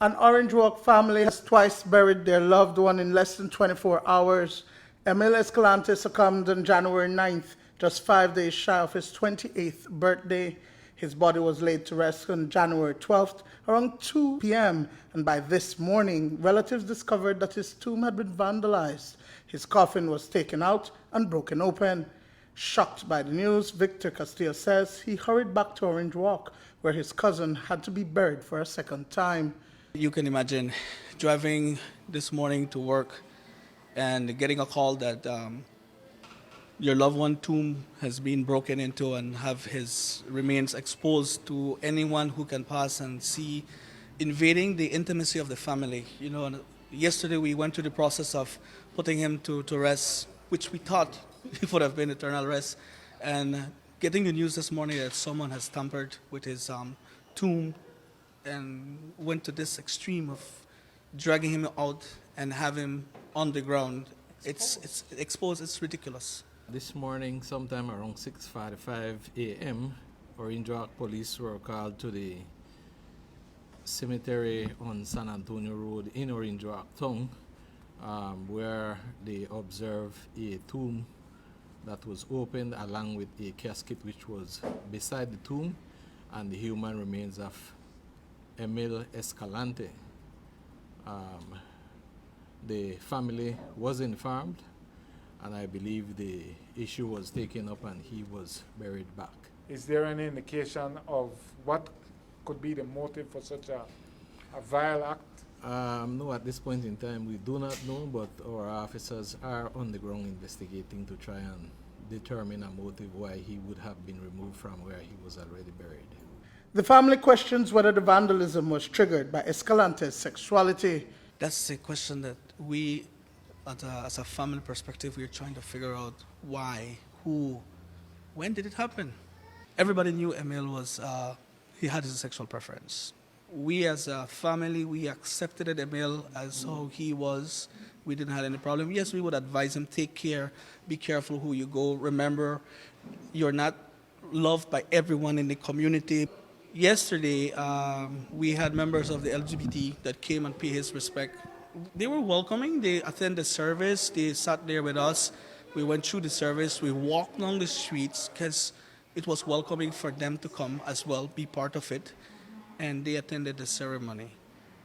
An Orange Walk family has twice buried their loved one in less than 24 hours. Emil Escalante succumbed on January 9th, just 5 days shy of his 28th birthday. His body was laid to rest on January 12th around 2 p.m. and by this morning, relatives discovered that his tomb had been vandalized. His coffin was taken out and broken open. Shocked by the news, Victor Castillo says he hurried back to Orange Walk, where his cousin had to be buried for a second time. You can imagine driving this morning to work and getting a call that your loved one tomb has been broken into and have his remains exposed to anyone who can pass and see, invading the intimacy of the family. You know, yesterday we went through the process of putting him to rest, which we thought it would have been eternal rest, and getting the news this morning that someone has tampered with his tomb and went to this extreme of dragging him out and have him on the ground. It's exposed. It's ridiculous. This morning, sometime around 6:45 a.m., Orange Walk police were called to the cemetery on San Antonio Road in Orange Walk town, where they observed a tomb that was opened along with a casket which was beside the tomb and the human remains of Emil Escalante. The family was informed, and I believe the issue was taken up and he was buried back. Is there any indication of what could be the motive for such a vile act? No, at this point in time we do not know, but our officers are on the ground investigating to try and determine a motive why he would have been removed from where he was already buried. The family questions whether the vandalism was triggered by Escalante's sexuality. That's a question that we, as a family perspective, we're trying to figure out why, who, when did it happen? Everybody knew Emil was, he had his sexual preference. We as a family, we accepted Emil as how he was. We didn't have any problem. Yes, we would advise him, take care, be careful who you go. Remember, you're not loved by everyone in the community. Yesterday, we had members of the LGBT that came and paid his respect. They were welcoming. They attended the service. They sat there with us. We went through the service. We walked along the streets because it was welcoming for them to come as well, be part of it. And they attended the ceremony.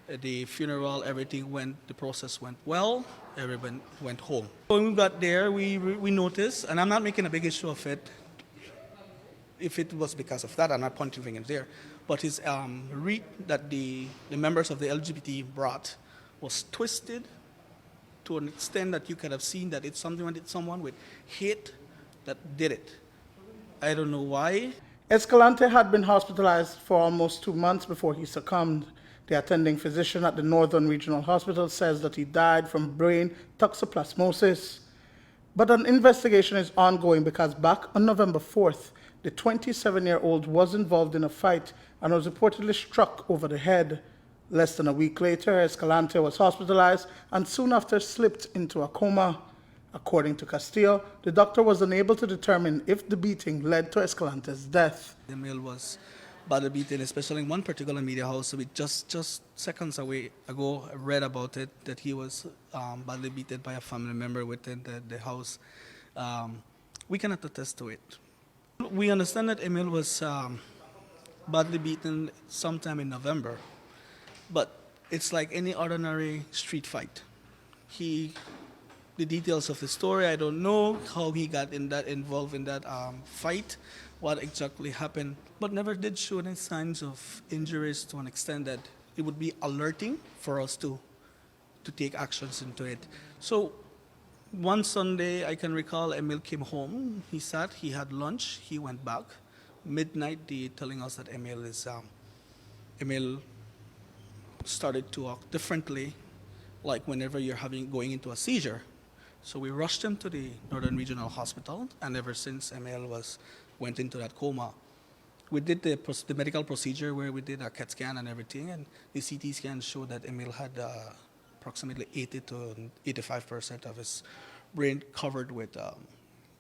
The funeral, everything went, the process went well. Everyone went home. When we got there, we noticed, and I'm not making a big issue of it. If it was because of that, I'm not pointing fingers there. But his wreath that the members of the LGBT brought was twisted to an extent that you could have seen that it's someone with hate that did it. I don't know why. Escalante had been hospitalized for almost 2 months before he succumbed. The attending physician at the Northern Regional Hospital says that he died from brain toxoplasmosis. But an investigation is ongoing because back on November 4th, the 27-year-old was involved in a fight and was reportedly struck over the head. Less than a week later, Escalante was hospitalized and soon after slipped into a coma. According to Castillo, the doctor was unable to determine if the beating led to Escalante's death. Emil was badly beaten, especially in one particular media house. We just seconds ago read about it, that he was badly beaten by a family member within the house. We cannot attest to it. We understand that Emil was badly beaten sometime in November, but it's like any ordinary street fight. The details of the story, I don't know how he got involved in that fight, what exactly happened, but never did show any signs of injuries to an extent that it would be alerting for us to take actions into it. So one Sunday, I can recall Emil came home. He sat, he had lunch, he went back. Midnight, they telling us that Emil started to act differently, like whenever you're going into a seizure. So we rushed him to the Northern Regional Hospital, and ever since Emil went into that coma. We did the medical procedure where we did a CAT scan and everything, and the CT scan showed that Emil had approximately 80 to 85% of his brain covered with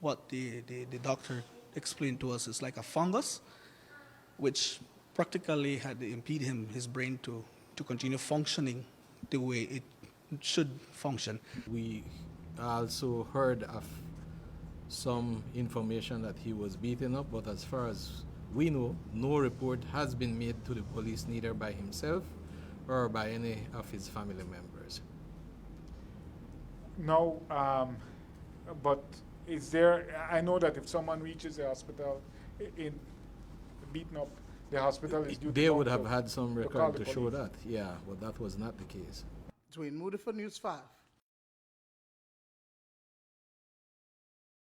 what the doctor explained to us is like a fungus, which practically had impeded his brain to to continue functioning the way it should function. We also heard of some information that he was beaten up, but as far as we know, no report has been made to the police, neither by himself or by any of his family members. No, but is there, I know that if someone reaches the hospital in beaten up, the hospital is due They to would come have had some to call record the to show police. that, yeah, but that was not the case. Dwayne Moody for News 5.